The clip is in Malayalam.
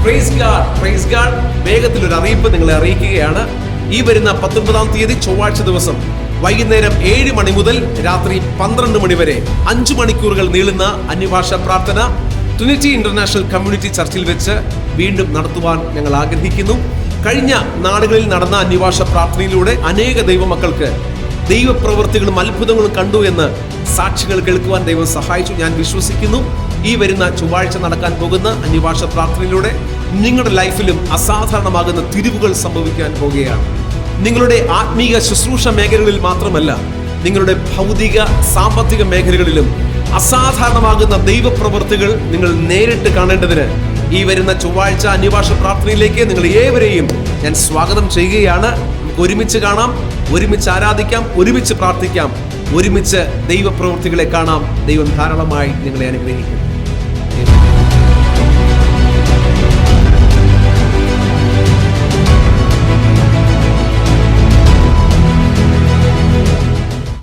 Praise God. വേഗത്തിൽ ഒരു അറിയിപ്പ് നിങ്ങളെ അറിയിക്കുകയാണ്. ഈ വരുന്ന 19-ാം തീയതി ചൊവ്വാഴ്ച ദിവസം വൈകുന്നേരം 7 മണി മുതൽ രാത്രി 12 മണി വരെ 5 മണിക്കൂറുകൾ നീളുന്ന അന്യഭാഷ പ്രാർത്ഥന ട്രിനിറ്റി ഇന്റർനാഷണൽ കമ്മ്യൂണിറ്റി ചർച്ചിൽ വെച്ച് വീണ്ടും നടത്തുവാൻ ഞങ്ങൾ ആഗ്രഹിക്കുന്നു. കഴിഞ്ഞ നാളുകളിൽ നടന്ന അന്യഭാഷ പ്രാർത്ഥനയിലൂടെ അനേക ദൈവമക്കൾക്ക് ദൈവപ്രവൃത്തികളും അത്ഭുതങ്ങളും കണ്ടു എന്ന് സാക്ഷികൾ കേൾക്കുവാൻ ദൈവം സഹായിച്ചു. ഞാൻ വിശ്വസിക്കുന്നു ഈ വരുന്ന ചൊവ്വാഴ്ച നടക്കാൻ പോകുന്ന അന്യഭാഷ പ്രാർത്ഥനയിലൂടെ നിങ്ങളുടെ ലൈഫിലും അസാധാരണമാകുന്ന തിരിവുകൾ സംഭവിക്കാൻ പോകുകയാണ്. നിങ്ങളുടെ ആത്മീക ശുശ്രൂഷ മേഖലകളിൽ മാത്രമല്ല, നിങ്ങളുടെ ഭൗതിക സാമ്പത്തിക മേഖലകളിലും അസാധാരണമാകുന്ന ദൈവപ്രവൃത്തികൾ നിങ്ങൾ നേരിട്ട് കാണേണ്ടതിന് ഈ വരുന്ന ചൊവ്വാഴ്ച അന്യഭാഷ പ്രാർത്ഥനയിലേക്ക് നിങ്ങൾ ഏവരെയും ഞാൻ സ്വാഗതം ചെയ്യുകയാണ്. നമുക്ക് ഒരുമിച്ച് കാണാം, ഒരുമിച്ച് ആരാധിക്കാം, ഒരുമിച്ച് പ്രാർത്ഥിക്കാം, ഒരുമിച്ച് ദൈവപ്രവൃത്തികളെ കാണാം. ദൈവം ധാരാളമായി നിങ്ങളെ അനുഗ്രഹിക്കും.